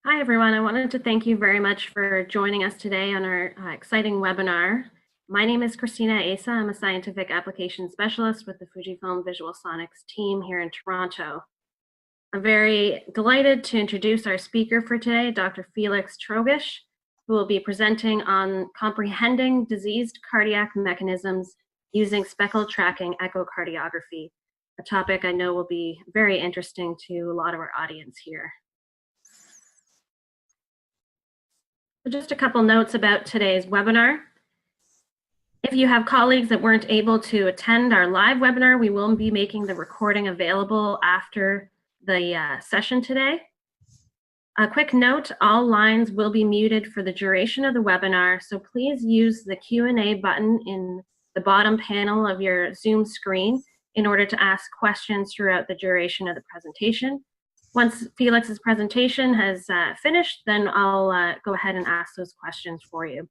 Hi, everyone. I wanted to thank you very much for joining us today on our exciting webinar. My name is Christina Asa. I'm a scientific application specialist with the Fujifilm Visual Sonics team here in Toronto. I'm very delighted to introduce our speaker for today, Dr. Felix Trogisch, who will be presenting on comprehending diseased cardiac mechanisms using speckle tracking echocardiography, a topic I know will be very interesting to a lot of our audience here. So just a couple notes about today's webinar. If you have colleagues that weren't able to attend our live webinar, we will be making the recording available after the session today. A quick note, all lines will be muted for the duration of the webinar, so please use the Q&A button in the bottom panel of your Zoom screen in order to ask questions throughout the duration of the presentation. Once Felix's presentation has finished, then I'll go ahead and ask those questions for you.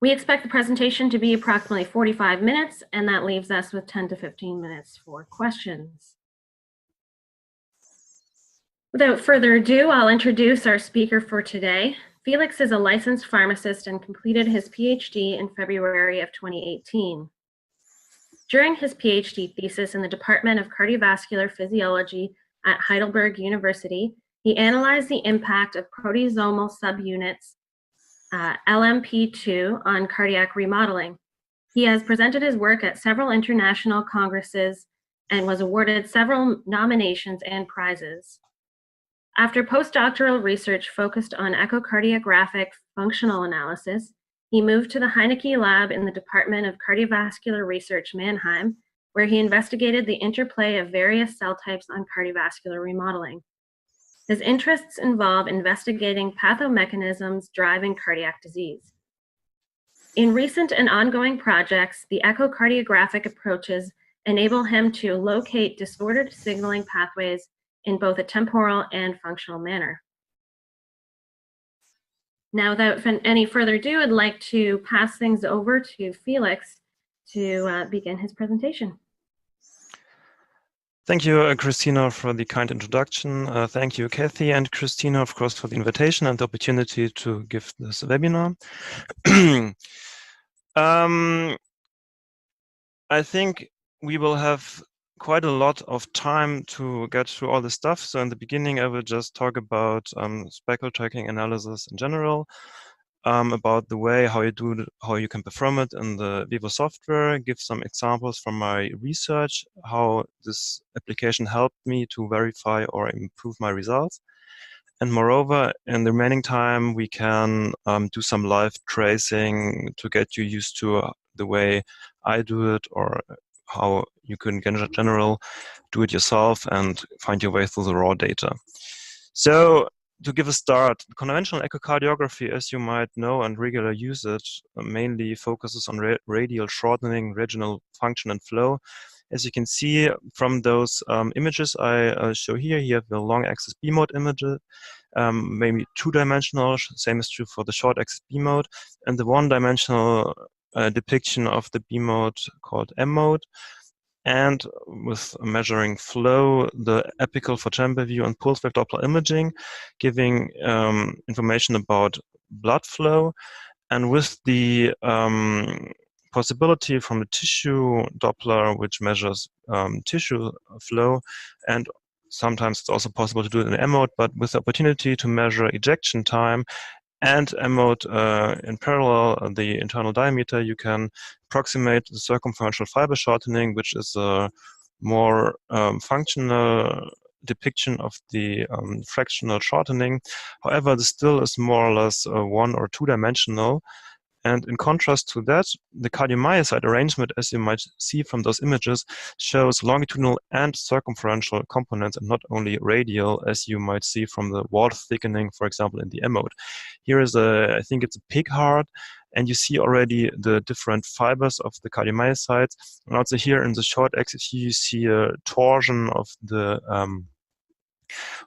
We expect the presentation to be approximately 45 minutes, and that leaves us with 10 to 15 minutes for questions. Without further ado, I'll introduce our speaker for today. Felix is a licensed pharmacist and completed his PhD in February of 2018. During his PhD thesis in the Department of Cardiovascular Physiology at Heidelberg University, he analyzed the impact of proteasomal subunits LMP2 on cardiac remodeling. He has presented his work at several international congresses and was awarded several nominations and prizes. After postdoctoral research focused on echocardiographic functional analysis, he moved to the Heinecke lab in the Department of Cardiovascular Research, Mannheim, where he investigated the interplay of various cell types on cardiovascular remodeling. His interests involve investigating pathomechanisms driving cardiac disease. In recent and ongoing projects, the echocardiographic approaches enable him to locate disordered signaling pathways in both a temporal and functional manner. Now, without any further ado, I'd like to pass things over to Felix to begin his presentation. Thank you, Christina, for the kind introduction. Thank you, Kathy and Christina, of course, for the invitation and the opportunity to give this webinar. I think we will have quite a lot of time to get through all this stuff. So in the beginning, I will just talk about speckle tracking analysis in general, about the way how you can perform it in the Vivo software, give some examples from my research, how this application helped me to verify or improve my results. And moreover, in the remaining time, we can do some live tracing to get you used to the way I do it, or how you can in general do it yourself and find your way through the raw data. So to give a start, conventional echocardiography, as you might know and regularly use it, mainly focuses on radial shortening, regional function and flow. As you can see from those images I show here, you have the long axis B mode images, maybe two-dimensional, same is true for the short axis B mode, and the one-dimensional depiction of the B mode called M mode. And with measuring flow, the apical for chamber view and pulse wave Doppler imaging, giving information about blood flow, and with the possibility from the tissue Doppler, which measures tissue flow, and sometimes it's also possible to do it in M mode, but with the opportunity to measure ejection time and M mode in parallel, the internal diameter, you can approximate the circumferential fiber shortening, which is a more functional depiction of the fractional shortening. However, this still is more or less one- or two-dimensional. And in contrast to that, the cardiomyocyte arrangement, as you might see from those images, shows longitudinal and circumferential components and not only radial, as you might see from the wall thickening, for example, in the M mode. Here is I think it's a pig heart, and you see already the different fibers of the cardiomyocytes. And also here in the short axis, you see a torsion of the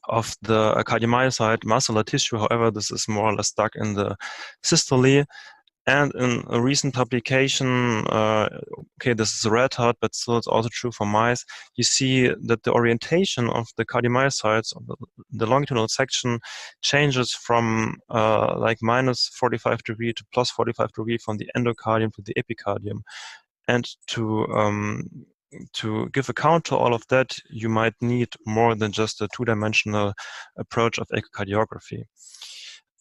cardiomyocyte muscular tissue. However, this is more or less stuck in the systole. And in a recent publication, okay, this is a red heart, but still it's also true for mice, you see that the orientation of the cardiomyocytes on the the longitudinal section changes from like minus 45 degree to plus 45 degree from the endocardium to the epicardium. And to give account to all of that, you might need more than just a two-dimensional approach of echocardiography.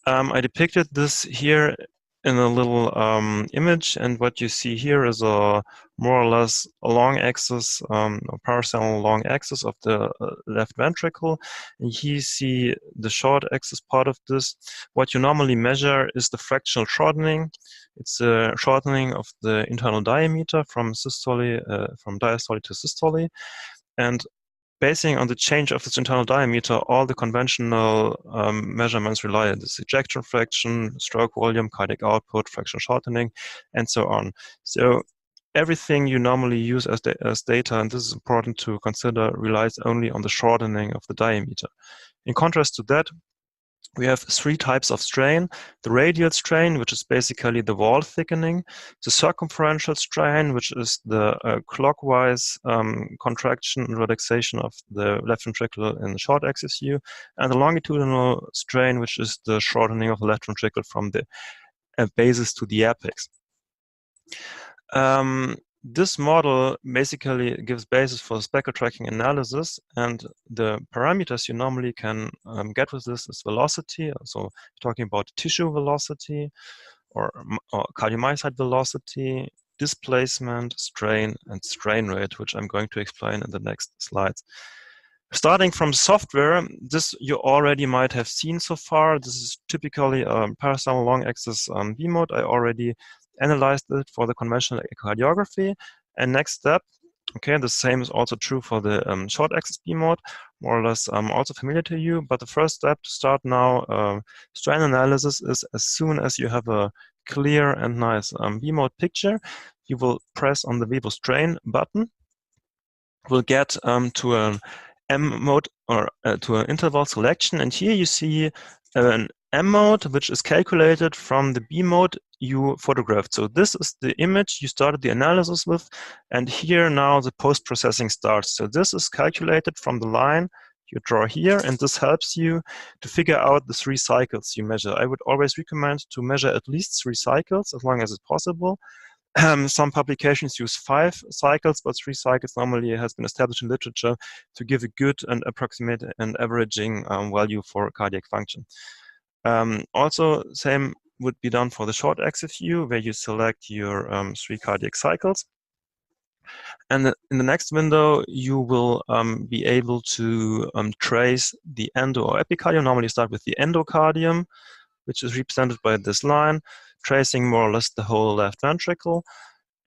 I depicted this here in a little image, and what you see here is a more or less a long axis, a parasol long axis of the left ventricle. And here you see the short axis part of this. What you normally measure is the fractional shortening. It's a shortening of the internal diameter from systole, from diastole to systole, and basing on the change of its internal diameter, all the conventional measurements rely on this ejection fraction, stroke volume, cardiac output, fractional shortening, and so on. So everything you normally use as data, and this is important to consider, relies only on the shortening of the diameter. In contrast to that, we have three types of strain: the radial strain, which is basically the wall thickening; the circumferential strain, which is the clockwise contraction and relaxation of the left ventricle in the short axis view; and the longitudinal strain, which is the shortening of the left ventricle from the basis to the apex. This model basically gives basis for Speckle tracking analysis, and the parameters you normally can get with this is velocity, so talking about tissue velocity or cardiomyocyte velocity, displacement, strain, and strain rate, which I'm going to explain in the next slides. Starting from software, this you already might have seen so far. This is typically a parasol long axis V mode. I already analyzed it for the conventional echocardiography. And next step, okay, the same is also true for the short axis B mode, more or less also familiar to you. But the first step to start now strain analysis is, as soon as you have a clear and nice V mode picture, you will press on the Vivo strain button. We'll get to an M mode, or to an interval selection, and here you see an M mode which is calculated from the B mode you photographed. So this is the image you started the analysis with, and here now the post-processing starts. So this is calculated from the line you draw here, and this helps you to figure out the 3 cycles you measure. I would always recommend to measure at least 3 cycles as long as it's possible. Some publications use 5 cycles, but 3 cycles normally has been established in literature to give a good and approximate and averaging value for cardiac function. Also, same would be done for the short axis view, where you select your 3 cardiac cycles. And in the next window, you will be able to trace the endo or epicardium. Normally start with the endocardium, which is represented by this line, tracing more or less the whole left ventricle.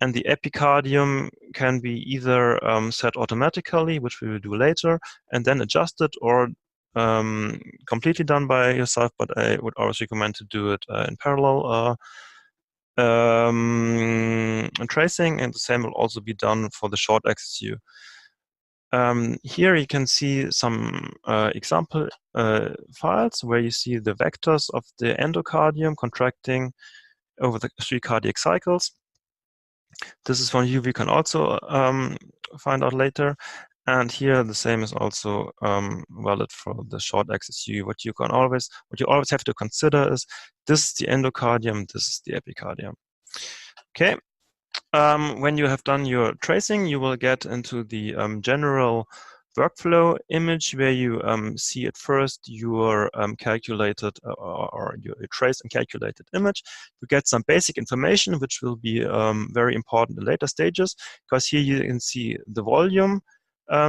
And the epicardium can be either set automatically, which we will do later, and then adjusted, or completely done by yourself, but I would always recommend to do it in parallel tracing, and the same will also be done for the short axis view. Here you can see some example files where you see the vectors of the endocardium contracting over the 3 cardiac cycles. This is one view we can also find out later. And here the same is also valid for the short axis view. What you always have to consider is this is the endocardium, this is the epicardium. Okay. When you have done your tracing, you will get into the general workflow image, where you see at first your calculated or your traced and calculated image. You get some basic information, which will be very important in later stages, because here you can see the volume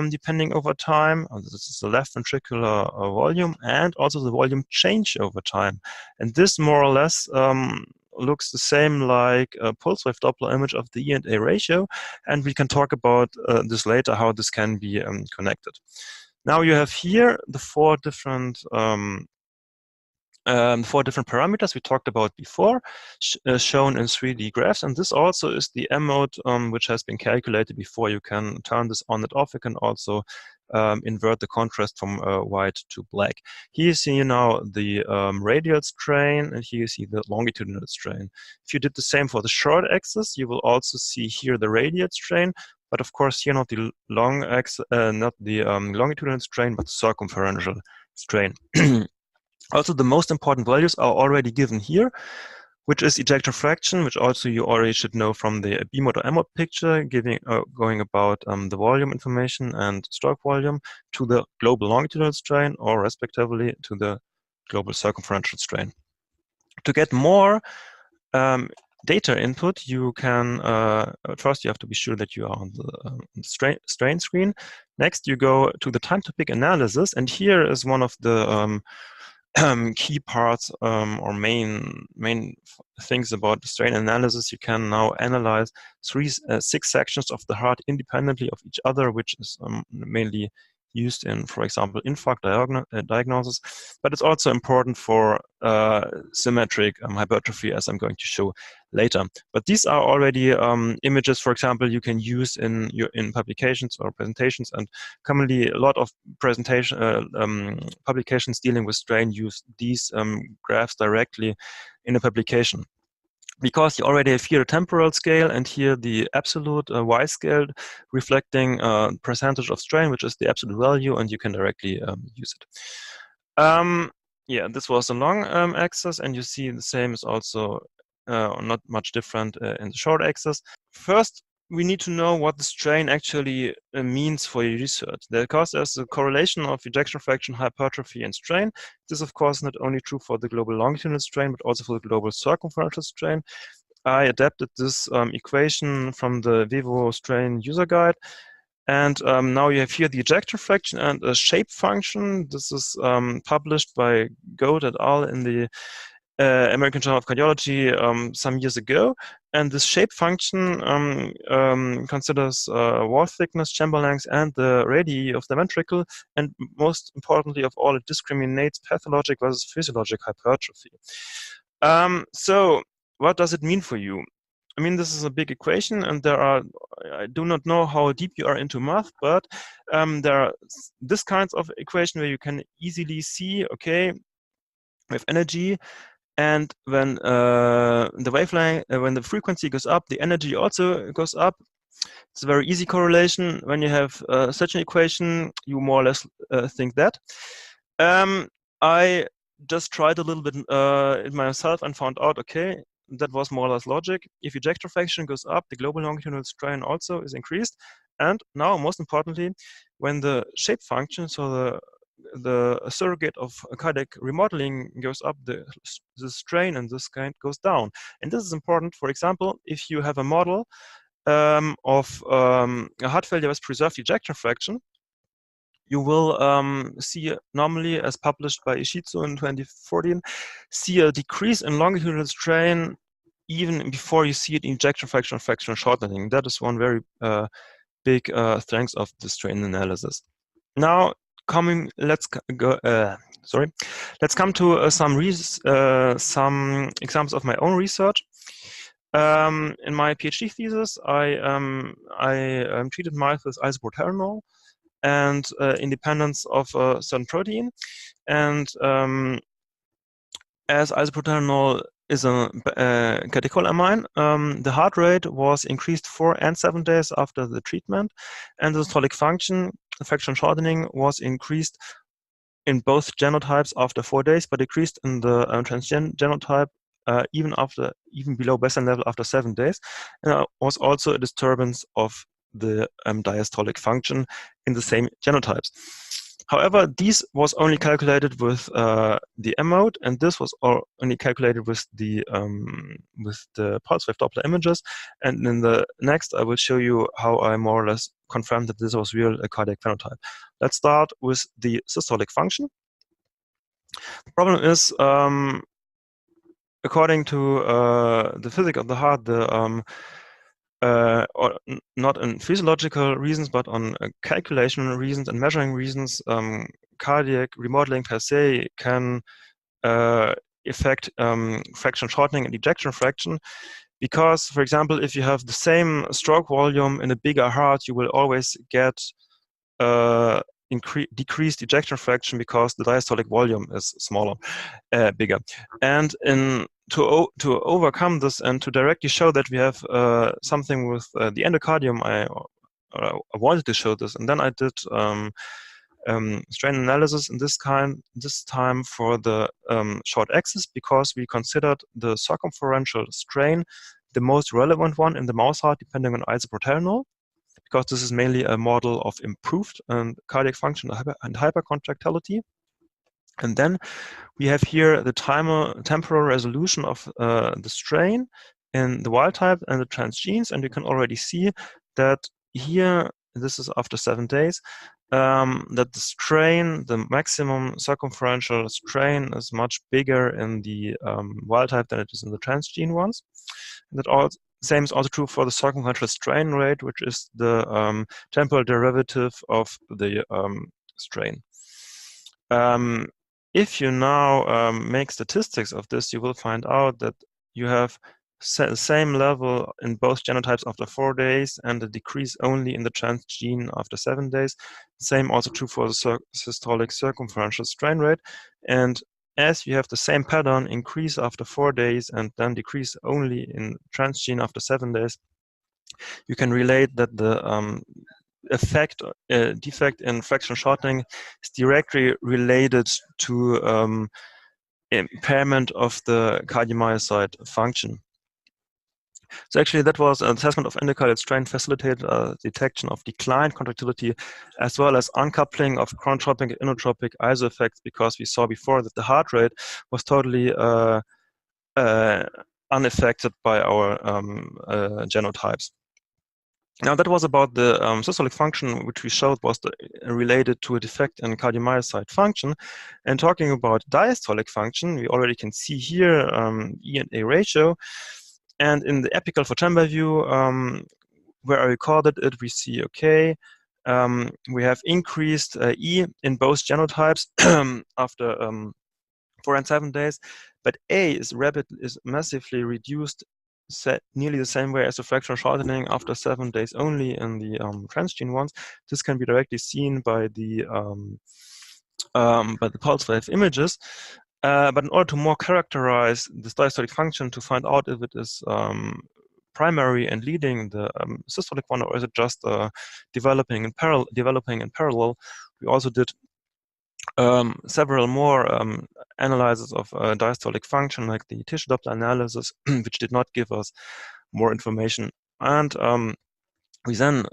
depending over time. This is the left ventricular volume, and also the volume change over time. And this more or less looks the same like a pulse wave Doppler image of the E/A ratio, and we can talk about this later, how this can be connected. Now you have here the 4 different parameters we talked about before, shown in 3D graphs, and this also is the M mode which has been calculated before. You can turn this on and off. You can also invert the contrast from white to black. Here you see now the radial strain, and here you see the longitudinal strain. If you did the same for the short axis, you will also see here the radial strain, but of course here not the longitudinal strain, but the circumferential strain. Also, the most important values are already given here, which is ejection fraction, which also you already should know from the B mode or M mode picture, going about the volume information and stroke volume, to the global longitudinal strain, or respectively to the global circumferential strain. To get more data input, you can first you have to be sure that you are on the strain screen. Next, you go to the time to peak analysis, and here is one of the key parts or main things about the strain analysis. You can now analyze 6 sections of the heart independently of each other, which is mainly used in, for example, infarct diagnosis, but it's also important for symmetric hypertrophy, as I'm going to show later. But these are already images, for example, you can use in publications or presentations, and commonly a lot of publications dealing with strain use these graphs directly in a publication. Because you already have here a temporal scale and here the absolute Y scale reflecting percentage of strain, which is the absolute value, and you can directly use it. Yeah, this was a long axis, and you see the same is also not much different in the short axis. First, we need to know what the strain actually means for your research. Because there's a correlation of ejection fraction, hypertrophy, and strain. This, of course, not only true for the global longitudinal strain, but also for the global circumferential strain. I adapted this equation from the Vivo strain user guide. And now you have here the ejection fraction and a shape function. This is published by Goat et al. In the American Journal of Cardiology some years ago. And this shape function considers wall thickness, chamber length, and the radii of the ventricle. And most importantly of all, it discriminates pathologic versus physiologic hypertrophy. So what does it mean for you? I mean, this is a big equation, and I do not know how deep you are into math, but there are this kinds of equation where you can easily see, okay, with energy, and when the wavelength, when the frequency goes up, the energy also goes up. It's a very easy correlation. When you have such an equation, you more or less think that. I just tried a little bit it myself and found out, okay, that was more or less logic. If ejection fraction goes up, the global longitudinal strain also is increased. And now, most importantly, when the shape function, so the surrogate of cardiac remodeling goes up, the strain in this kind goes down. And this is important. For example, if you have a model of a heart failure with preserved ejection fraction, you will see normally, as published by Ishitsu in 2014, see a decrease in longitudinal strain even before you see it in ejection fraction or fractional shortening. That is one very big strength of the strain analysis. Now, let's come to some examples of my own research. In my PhD thesis, I treated mice with isoproterenol and independence of a certain protein. And as isoproterenol is a catecholamine, the heart rate was increased 4 and 7 days after the treatment, and the systolic function, fraction shortening, was increased in both genotypes after 4 days, but decreased in the transgenic genotype even below baseline level after 7 days. And there was also a disturbance of the diastolic function in the same genotypes. However, this was only calculated with the M mode, and this was only calculated with the pulse wave Doppler images. And in the next, I will show you how I more or less confirmed that this was real a cardiac phenotype. Let's start with the systolic function. The problem is, according to the physics of the heart, or not in physiological reasons, but on calculation reasons and measuring reasons, cardiac remodeling per se can affect fraction shortening and ejection fraction. Because, for example, if you have the same stroke volume in a bigger heart, you will always get decreased ejection fraction because the diastolic volume is smaller, bigger. And to overcome this and to directly show that we have something with the endocardium, I wanted to show this, and then I did strain analysis in this time for the short axis, because we considered the circumferential strain the most relevant one in the mouse heart, depending on isoproteinol, because this is mainly a model of improved cardiac function and hypercontractility. And then we have here the temporal resolution of the strain in the wild type and the transgenes, and you can already see that here, this is after 7 days, that the strain, the maximum circumferential strain, is much bigger in the wild type than it is in the transgene ones. And that same is also true for the circumferential strain rate, which is the temporal derivative of the strain. If you now make statistics of this, you will find out that you have the same level in both genotypes after 4 days, and a decrease only in the transgene after 7 days. Same also true for the systolic circumferential strain rate. And as you have the same pattern, increase after 4 days and then decrease only in transgene after 7 days, you can relate that the defect in fractional shortening is directly related to impairment of the cardiomyocyte function. So actually, that was an assessment of endocardial strain facilitated detection of declined contractility, as well as uncoupling of chronotropic and inotropic iso effects, because we saw before that the heart rate was totally unaffected by our genotypes. Now, that was about the systolic function, which we showed was related to a defect in cardiomyocyte function. And talking about diastolic function, we already can see here E and A ratio. And in the apical for chamber view, where I recorded it, we see, okay, we have increased E in both genotypes after 4 and 7 days, but A is massively reduced nearly the same way as the fractional shortening after 7 days only in the transgene ones. This can be directly seen by the pulse wave images. But in order to more characterize this diastolic function, to find out if it is primary and leading the systolic one, or is it just developing in parallel, we also did several more analyses of diastolic function, like the tissue Doppler analysis, which did not give us more information. And we then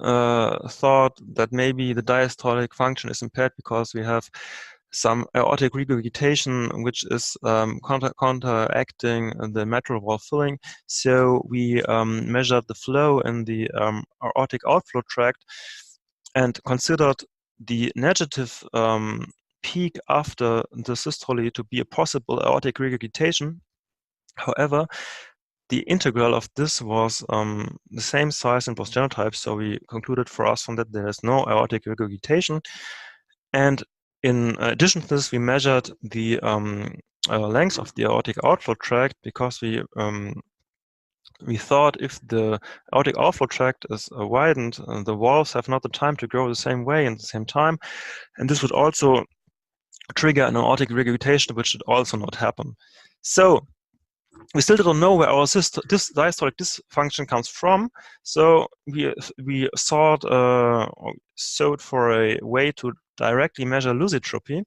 thought that maybe the diastolic function is impaired because we have some aortic regurgitation, which is counteracting the mitral valve filling. So we measured the flow in the aortic outflow tract and considered the negative peak after the systole to be a possible aortic regurgitation. However, the integral of this was the same size in both genotypes, so we concluded from that there is no aortic regurgitation. And in addition to this, we measured the length of the aortic outflow tract, because we thought if the aortic outflow tract is widened, the valves have not the time to grow the same way and the same time, and this would also trigger an aortic regurgitation, which should also not happen. So we still don't know where our this diastolic dysfunction comes from. So we sought for a way to directly measure lusitropy,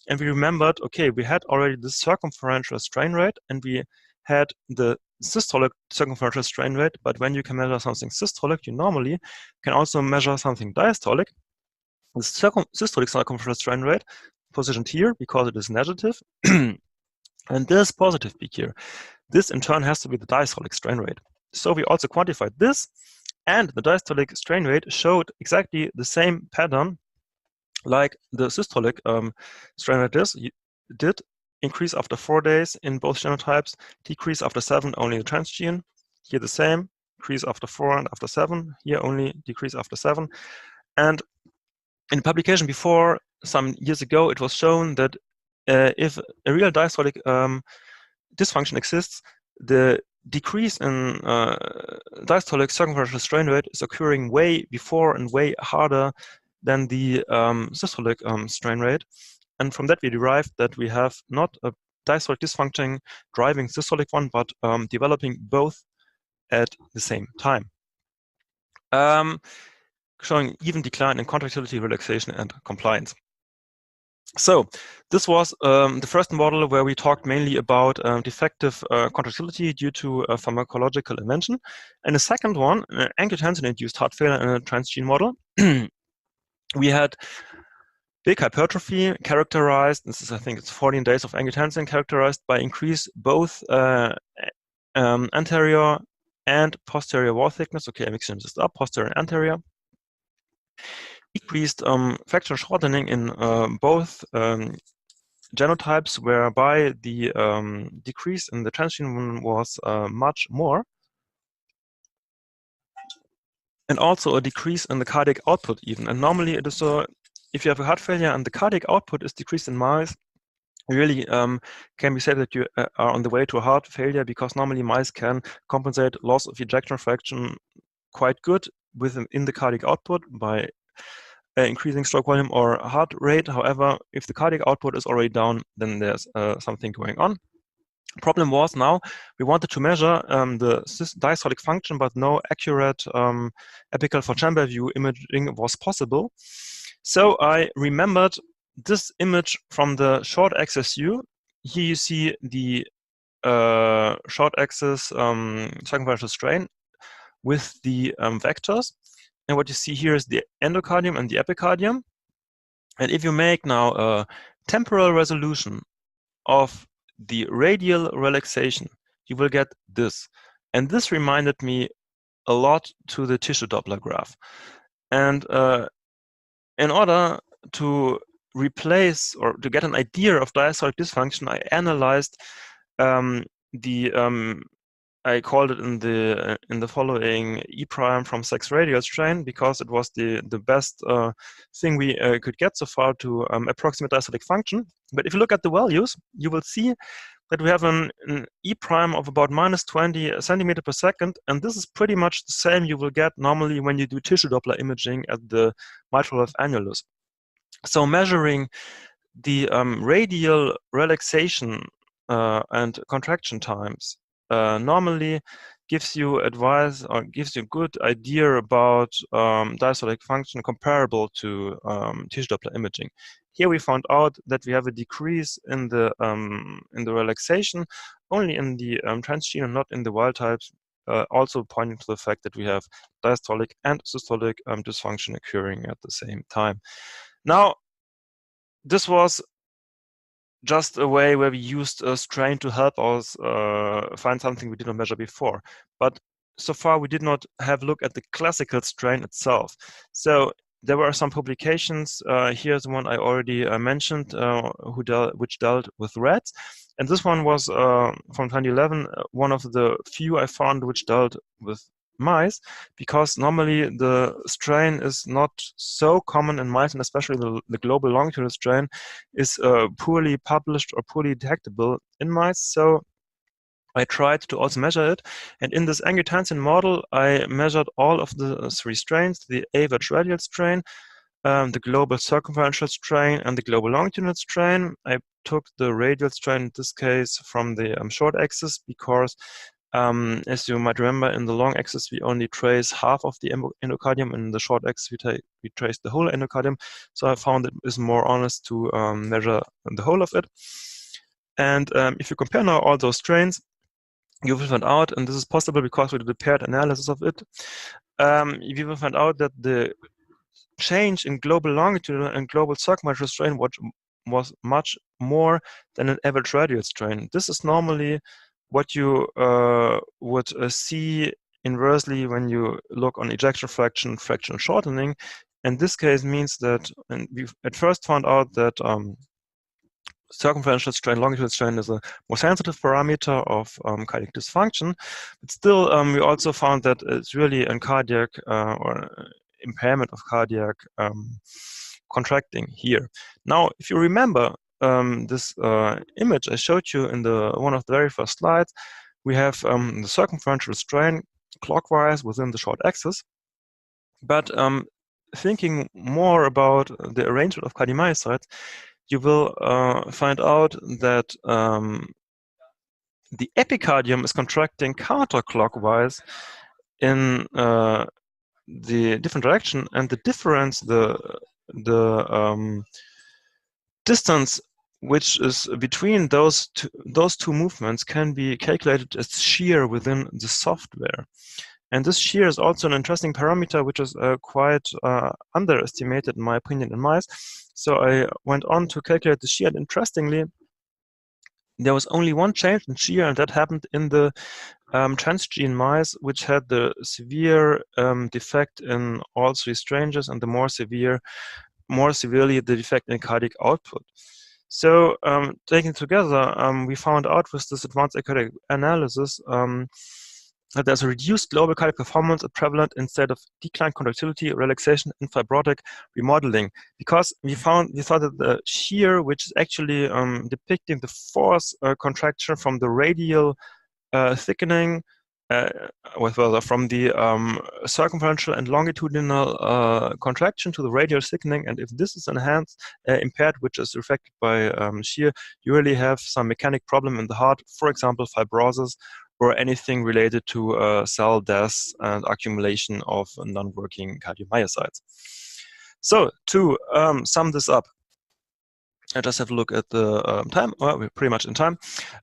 and we remembered, okay, we had already the circumferential strain rate, and we had the systolic circumferential strain rate. But when you can measure something systolic, you normally can also measure something diastolic. The systolic circumferential strain rate positioned here because it is negative, and this positive peak here. This in turn has to be the diastolic strain rate. So we also quantified this, and the diastolic strain rate showed exactly the same pattern like the systolic strain rate did increase after 4 days in both genotypes, decrease after 7 only the transgene. Here the same, increase after 4 and after 7. Here only decrease after 7. And in a publication before, some years ago, it was shown that if a real diastolic dysfunction exists, the decrease in diastolic circumferential strain rate is occurring way before and way harder than the systolic strain rate. And from that, we derived that we have not a diastolic dysfunction driving systolic one, but developing both at the same time. Showing even decline in contractility, relaxation, and compliance. So this was the first model where we talked mainly about defective contractility due to pharmacological invention. And the second one, angiotensin-induced heart failure in a transgene model. We had big hypertrophy characterized, this is, I think it's 14 days of angiotensin, characterized by increase both anterior and posterior wall thickness. Okay, I'm mixing this up, posterior and anterior. Decreased fractional shortening in both genotypes, whereby the decrease in the transgene was much more. And also a decrease in the cardiac output even. And normally it is so, if you have a heart failure and the cardiac output is decreased in mice, really can be said that you are on the way to a heart failure, because normally mice can compensate loss of ejection fraction quite good within the cardiac output by increasing stroke volume or heart rate. However, if the cardiac output is already down, then there's something going on. Problem was now we wanted to measure the diastolic function, but no accurate apical for chamber view imaging was possible. So I remembered this image from the short axis view. Here you see the short axis circumferential strain with the vectors. And what you see here is the endocardium and the epicardium. And if you make now a temporal resolution of the radial relaxation, you will get this. And this reminded me a lot to the tissue Doppler graph. And in order to replace or to get an idea of diastolic dysfunction, I analyzed I called it in the following E prime from sex radial strain, because it was the best thing we could get so far to approximate diastolic function. But if you look at the values, you will see that we have an E prime of about -20 centimeter per second, and this is pretty much the same you will get normally when you do tissue Doppler imaging at the mitral valve annulus. So measuring the radial relaxation and contraction times normally gives you advice or gives you a good idea about diastolic function comparable to tissue Doppler imaging. Here we found out that we have a decrease in the relaxation only in the transgene and not in the wild types, also pointing to the fact that we have diastolic and systolic dysfunction occurring at the same time. Now, this was just a way where we used a strain to help us find something we did not measure before. But so far, we did not have a look at the classical strain itself. So there were some publications. Here's one I already mentioned, which dealt with rats. And this one was from 2011, one of the few I found which dealt with mice, because normally the strain is not so common in mice, and especially the global longitudinal strain is poorly published or poorly detectable in mice. So I tried to also measure it, and in this angiotensin model, I measured all of the three strains: the average radial strain, the global circumferential strain, and the global longitudinal strain. I took the radial strain in this case from the short axis, because as you might remember, in the long axis, we only trace half of the endocardium. In the short axis, we trace the whole endocardium. So I found it is more honest to measure the whole of it. And if you compare now all those strains, you will find out, and this is possible because we did a paired analysis of it, you will find out that the change in global longitudinal and global circumferential strain was much more than an average radial strain. This is normally what you would see inversely when you look on ejection fraction, fractional shortening. And this case means that, and we at first found out that circumferential strain, longitudinal strain is a more sensitive parameter of cardiac dysfunction. But still, we also found that it's really a cardiac or impairment of cardiac contracting here. Now, if you remember this image I showed you in one of the very first slides, we have the circumferential strain clockwise within the short axis. But thinking more about the arrangement of cardiomyocytes, you will find out that the epicardium is contracting counterclockwise in the different direction, and the difference, the distance which is between those two movements can be calculated as shear within the software. And this shear is also an interesting parameter, which is quite underestimated, in my opinion, in mice. So I went on to calculate the shear, and interestingly, there was only one change in shear, and that happened in the transgene mice, which had the severe defect in all three strains, and the more severely the defect in cardiac output. So taken together, we found out with this advanced echocardiography analysis that there's a reduced global cardiac performance prevalent instead of declined contractility, relaxation, and fibrotic remodeling. Because we thought that the shear, which is actually depicting the force contraction from the radial thickening, from the circumferential and longitudinal contraction to the radial thickening, and if this is impaired, which is reflected by shear, you really have some mechanic problem in the heart, for example, fibrosis, or anything related to cell death and accumulation of non-working cardiomyocytes. So to sum this up, I just have a look at the time. Well, we're pretty much in time.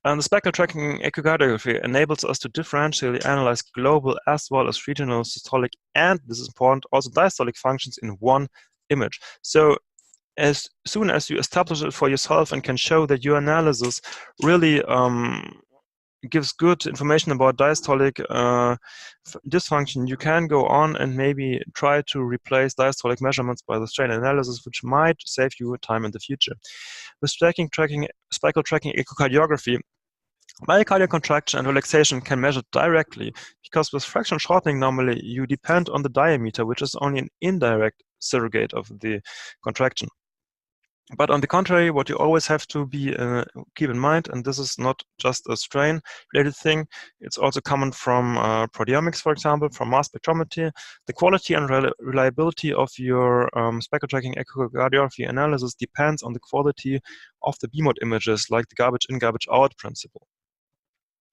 The Speckle tracking echocardiography enables us to differentially analyze global as well as regional systolic, and this is important, also diastolic functions in one image. So as soon as you establish it for yourself and can show that your analysis really gives good information about diastolic dysfunction, you can go on and maybe try to replace diastolic measurements by the strain analysis, which might save you time in the future. With Speckle tracking echocardiography, myocardial contraction and relaxation can measure directly, because with fractional shortening, normally you depend on the diameter, which is only an indirect surrogate of the contraction. But on the contrary, what you always have to keep in mind, and this is not just a strain-related thing, it's also common from proteomics, for example, from mass spectrometry. The quality and reliability of your Speckle tracking echocardiography analysis depends on the quality of the B-mode images, like the garbage in, garbage out principle.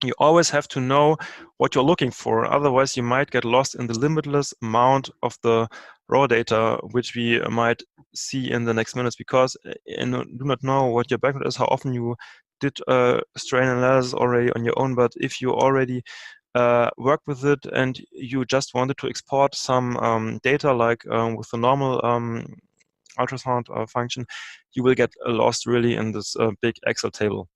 You always have to know what you're looking for. Otherwise, you might get lost in the limitless amount of the raw data, which we might see in the next minutes, because you do not know what your background is, how often you did strain analysis already on your own. But if you already worked with it and you just wanted to export some data, like with the normal ultrasound function, you will get lost really in this big Excel table.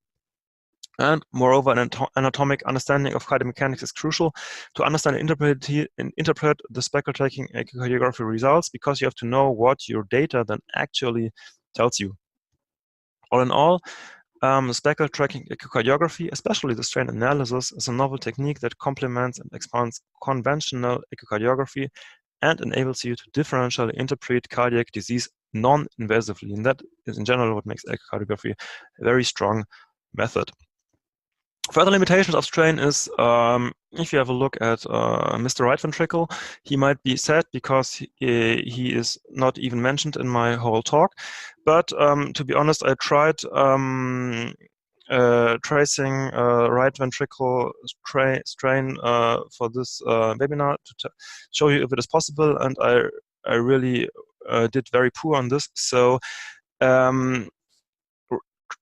And moreover, an anatomic understanding of cardiac mechanics is crucial to understand and interpret the Speckle tracking echocardiography results, because you have to know what your data then actually tells you. All in all, Speckle tracking echocardiography, especially the strain analysis, is a novel technique that complements and expands conventional echocardiography and enables you to differentially interpret cardiac disease non-invasively. And that is, in general, what makes echocardiography a very strong method. Further limitations of strain is, if you have a look at Mr. Right ventricle, he might be sad because he is not even mentioned in my whole talk. But to be honest, I tried tracing right ventricle strain for this webinar to show you if it is possible, and I really did very poor on this. So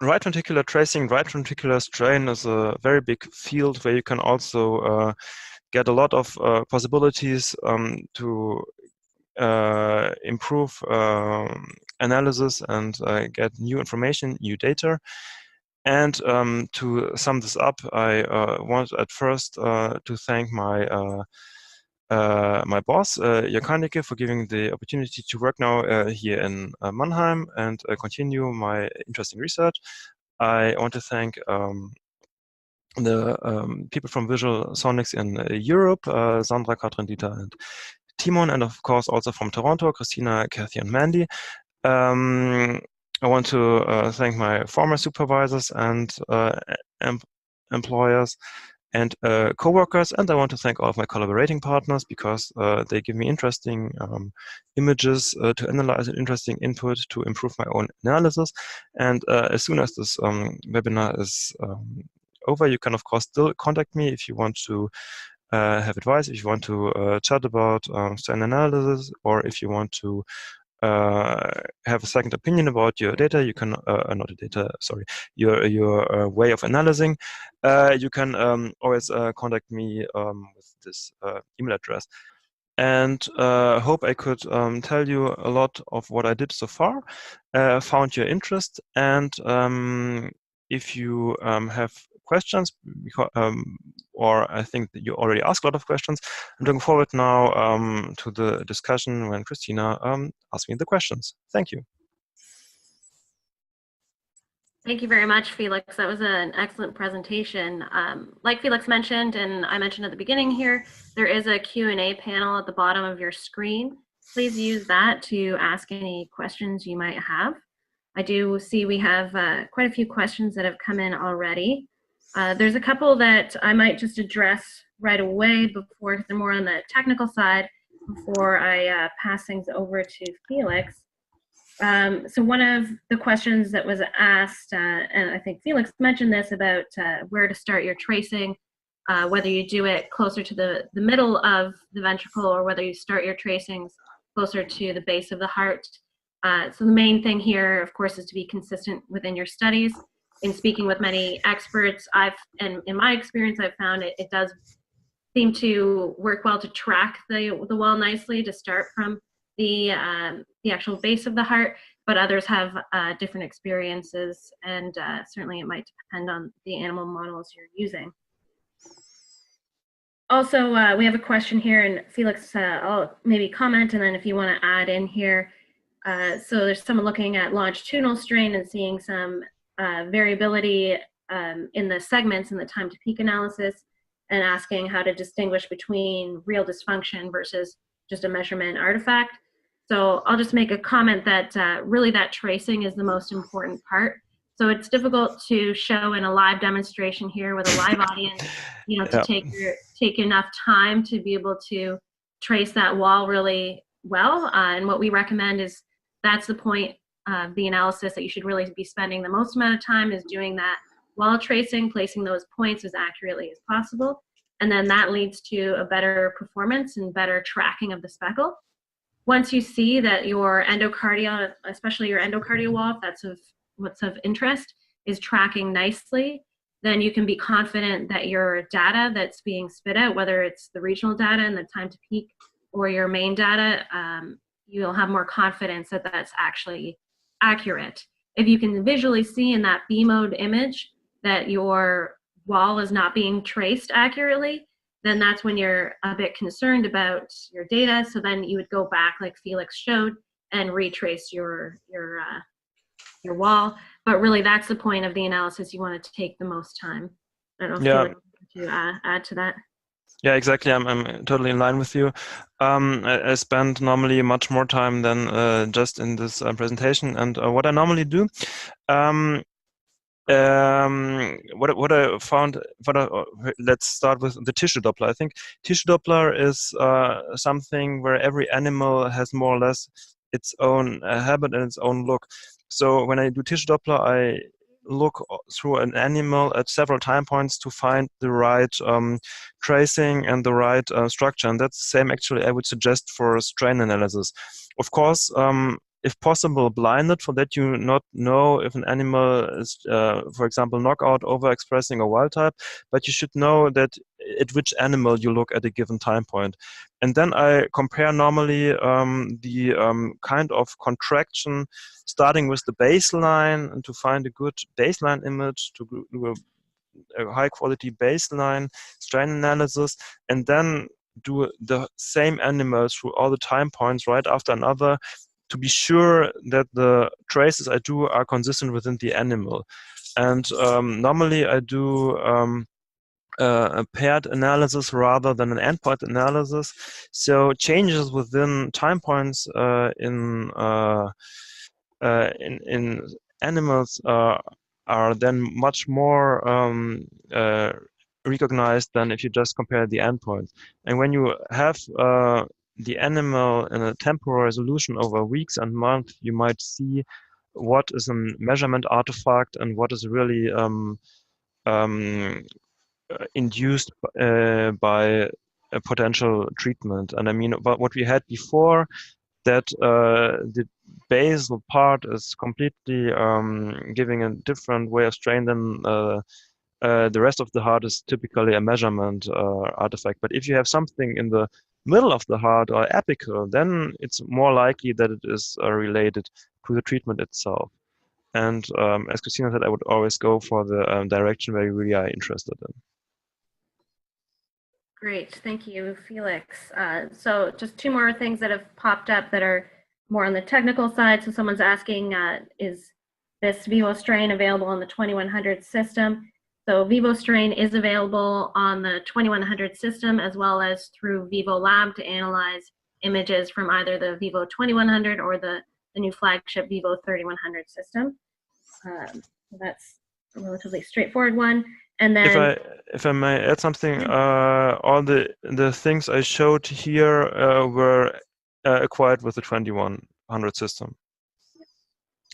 right ventricular tracing, right ventricular strain is a very big field where you can also get a lot of possibilities to improve analysis and get new information, new data. And to sum this up, I want at first to thank my my boss, Jörg Haneke, for giving the opportunity to work now here in Mannheim and continue my interesting research. I want to thank the people from Visual Sonics in Europe, Sandra, Katrin, Dieter, and Timon, and of course also from Toronto, Christina, Kathy, and Mandy. I want to thank my former supervisors and employers and co-workers, and I want to thank all of my collaborating partners, because they give me interesting images to analyze and interesting input to improve my own analysis. And as soon as this webinar is over, you can of course still contact me if you want to have advice, if you want to chat about strain analysis, or if you want to have a second opinion about your data, you can not the data, sorry, your way of analyzing, you can always contact me with this email address. And hope I could tell you a lot of what I did so far, found your interest, and if you have questions, because, or I think that you already asked a lot of questions, I'm looking forward now to the discussion when Christina asks me the questions. Thank you. Thank you very much, Felix. That was an excellent presentation. Like Felix mentioned, and I mentioned at the beginning here, there is a Q&A panel at the bottom of your screen. Please use that to ask any questions you might have. I do see we have quite a few questions that have come in already. There's a couple that I might just address right away before they're more on the technical side before I pass things over to Felix. So one of the questions that was asked, and I think Felix mentioned this, about where to start your tracing, whether you do it closer to the middle of the ventricle or whether you start your tracings closer to the base of the heart. So the main thing here, of course, is to be consistent within your studies. In speaking with many experts, and in my experience, I've found it does seem to work well to track the wall nicely, to start from the actual base of the heart, but others have different experiences, and certainly it might depend on the animal models you're using. Also, we have a question here, and Felix, I'll maybe comment, and then if you want to add in here. So there's someone looking at longitudinal strain and seeing some variability in the segments in the time to peak analysis, and asking how to distinguish between real dysfunction versus just a measurement artifact. So I'll just make a comment that really that tracing is the most important part. So it's difficult to show in a live demonstration here with a live audience, you know, to take enough time to be able to trace that wall really well. And what we recommend is that's the point of the analysis that you should really be spending the most amount of time is doing that wall tracing, placing those points as accurately as possible. And then that leads to a better performance and better tracking of the speckle. Once you see that your endocardial, especially your endocardial wall, if that's what's of interest, is tracking nicely, then you can be confident that your data that's being spit out, whether it's the regional data and the time to peak or your main data, you'll have more confidence that that's actually accurate. If you can visually see in that B mode image that your wall is not being traced accurately, then that's when you're a bit concerned about your data. So then you would go back, like Felix showed, and retrace your wall. But really, that's the point of the analysis. You want to take the most time. I don't know if Felix wants to add to that. Yeah, exactly. I'm totally in line with you. I spend normally much more time than just in this presentation. And what I normally do, what I found, let's start with the tissue Doppler. I think tissue Doppler is something where every animal has more or less its own habit and its own look. So when I do tissue Doppler, I look through an animal at several time points to find the right tracing and the right structure. And that's the same, actually, I would suggest for strain analysis. Of course, if possible, blinded, for that you not know if an animal is, for example, knockout, overexpressing, or wild type, but you should know that at which animal you look at a given time point. And then I compare normally the kind of contraction starting with the baseline, and to find a good baseline image, to do a high quality baseline strain analysis, and then do the same animals through all the time points right after another, to be sure that the traces I do are consistent within the animal. And normally I do a paired analysis rather than an endpoint analysis. So changes within time points in animals are then much more recognized than if you just compare the endpoints. And when you have the animal in a temporal resolution over weeks and months, you might see what is a measurement artifact and what is really induced by a potential treatment. And I mean, what we had before, that the basal part is completely giving a different way of strain than the rest of the heart is typically a measurement artifact. But if you have something in the middle of the heart or apical, then it's more likely that it is related to the treatment itself. And as Christina said, I would always go for the direction where you really are interested in. Great, thank you, Felix. So just two more things that have popped up that are more on the technical side. So someone's asking, is this VivoStrain available on the 2100 system? So VivoStrain is available on the 2100 system as well as through VivoLab to analyze images from either the Vivo 2100 or the new flagship Vivo 3100 system. That's a relatively straightforward one. And then, if I may add something, all the things I showed here were acquired with the 2100 system.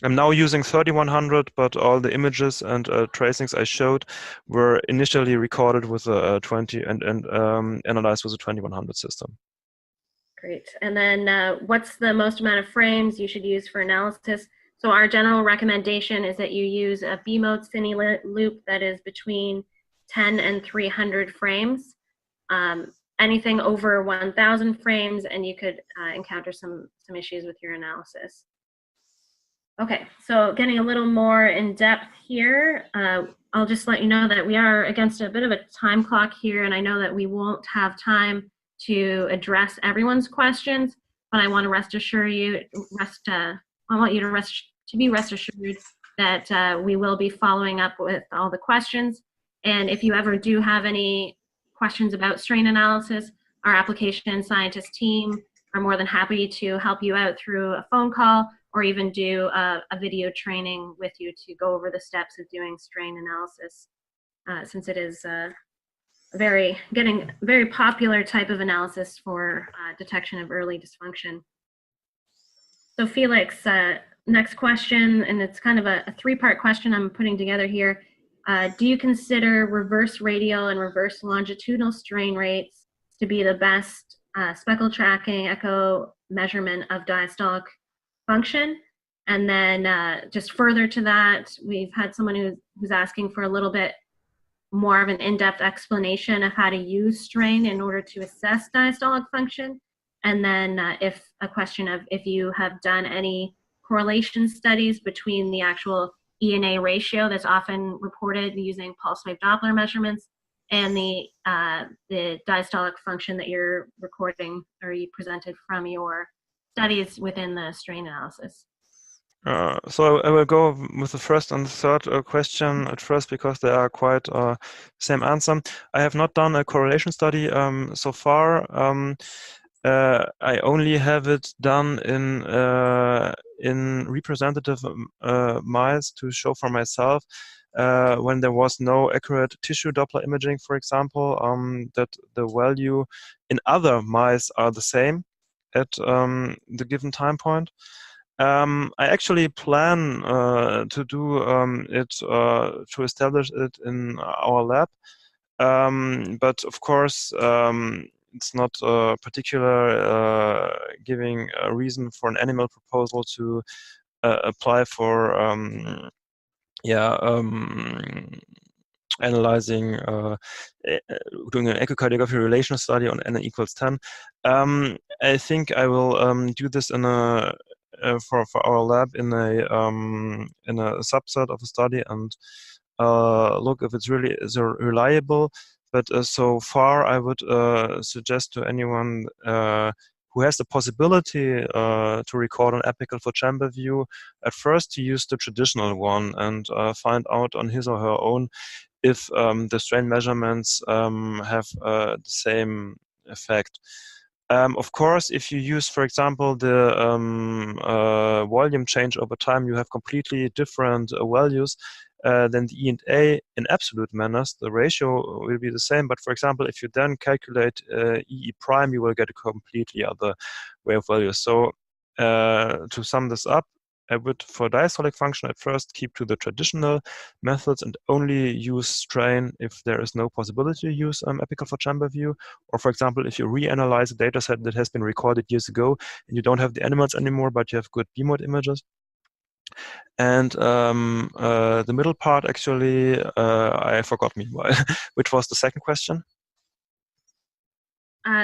I'm now using 3100, but all the images and tracings I showed were initially recorded with a 20 and analyzed with a 2100 system. Great. And then what's the most amount of frames you should use for analysis? So our general recommendation is that you use a B-mode cine loop that is between 10 and 300 frames. Anything over 1,000 frames, and you could encounter some issues with your analysis. Okay, so getting a little more in depth here, I'll just let you know that we are against a bit of a time clock here, and I know that we won't have time to address everyone's questions, but I want to I want you to be rest assured that we will be following up with all the questions. And if you ever do have any questions about strain analysis, our application scientist team are more than happy to help you out through a phone call or even do a video training with you to go over the steps of doing strain analysis, since it is getting very popular type of analysis for detection of early dysfunction. So Felix, next question, and it's kind of a three-part question I'm putting together here. Do you consider reverse radial and reverse longitudinal strain rates to be the best speckle tracking echo measurement of diastolic function? And then just further to that, we've had someone who's asking for a little bit more of an in-depth explanation of how to use strain in order to assess diastolic function. And then if you have done any correlation studies between the actual ENA ratio that's often reported using pulse wave Doppler measurements and the diastolic function that you're recording or you presented from your studies within the strain analysis. So I will go with the first and the third question at first because they are quite same answer. I have not done a correlation study so far. I only have it done in representative mice to show for myself when there was no accurate tissue Doppler imaging, for example, that the value in other mice are the same at the given time point. I actually plan to do it to establish it in our lab, but of course it's not particular giving a reason for an animal proposal to apply for analyzing doing an echocardiography relation study on n equals 10. I think I will do this in a for our lab in a subset of a study and look if it's really reliable. But so far, I would suggest to anyone who has the possibility to record an apical for chamber view at first to use the traditional one and find out on his or her own if the strain measurements have the same effect. Of course, if you use, for example, the volume change over time, you have completely different values than the E&A in absolute manners. The ratio will be the same, but for example, if you then calculate EE prime, you will get a completely other way of values. So to sum this up, I would, for diastolic function, at first keep to the traditional methods and only use strain if there is no possibility to use apical for chamber view. Or for example, if you reanalyze a data set that has been recorded years ago and you don't have the animals anymore, but you have good B-mode images. And the middle part, actually, I forgot meanwhile, which was the second question.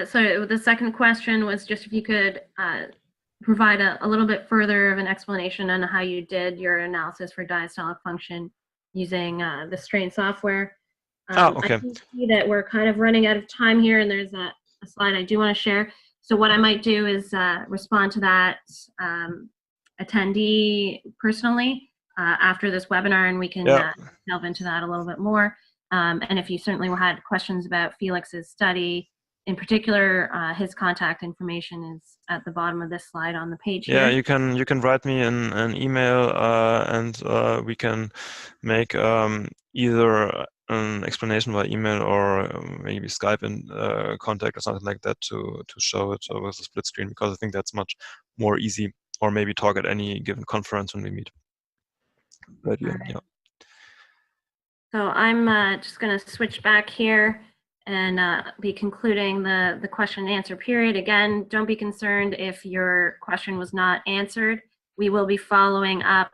So the second question was just if you could provide a little bit further of an explanation on how you did your analysis for diastolic function using the strain software. Okay. I can see that we're kind of running out of time here, and there's a slide I do want to share. So what I might do is respond to that attendee personally after this webinar, and we can delve into that a little bit more. And if you certainly had questions about Felix's study, in particular, his contact information is at the bottom of this slide on the page here. Yeah, you can write me an email and we can make either an explanation by email or maybe Skype in contact or something like that to show it with a split screen, because I think that's much more easy, or maybe talk at any given conference when we meet. But yeah. So I'm just going to switch back here and be concluding the question and answer period. Again, don't be concerned if your question was not answered. We will be following up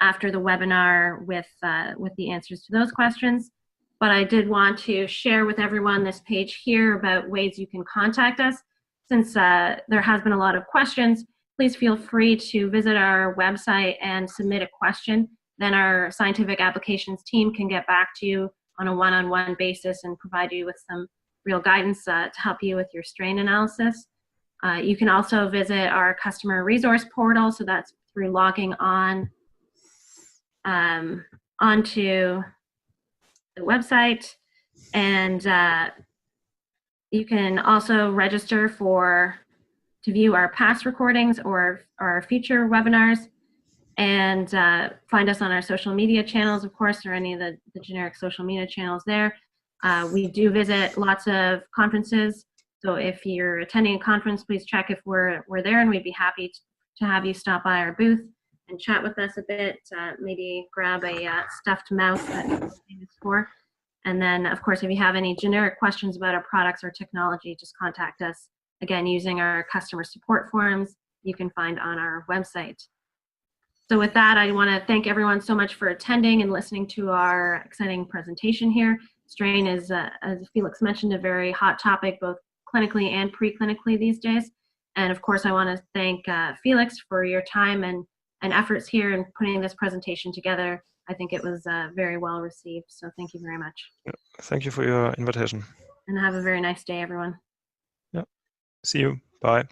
after the webinar with the answers to those questions. But I did want to share with everyone this page here about ways you can contact us. Since there has been a lot of questions, please feel free to visit our website and submit a question. Then our scientific applications team can get back to you on a one-on-one basis and provide you with some real guidance to help you with your strain analysis. You can also visit our customer resource portal, so that's through logging on onto the website, and you can also register to view our past recordings or our future webinars, and find us on our social media channels, of course, or any of the generic social media channels there. We do visit lots of conferences, so if you're attending a conference, please check if we're there, and we'd be happy to have you stop by our booth and chat with us a bit, maybe grab a stuffed mouse that we're famous for. And then, of course, if you have any generic questions about our products or technology, just contact us, again, using our customer support forums you can find on our website. So with that, I want to thank everyone so much for attending and listening to our exciting presentation here. Strain is, as Felix mentioned, a very hot topic, both clinically and pre-clinically these days. And of course, I want to thank Felix for your time and efforts here in putting this presentation together. I think it was very well received, so thank you very much. Thank you for your invitation. And have a very nice day, everyone. Yeah. See you. Bye.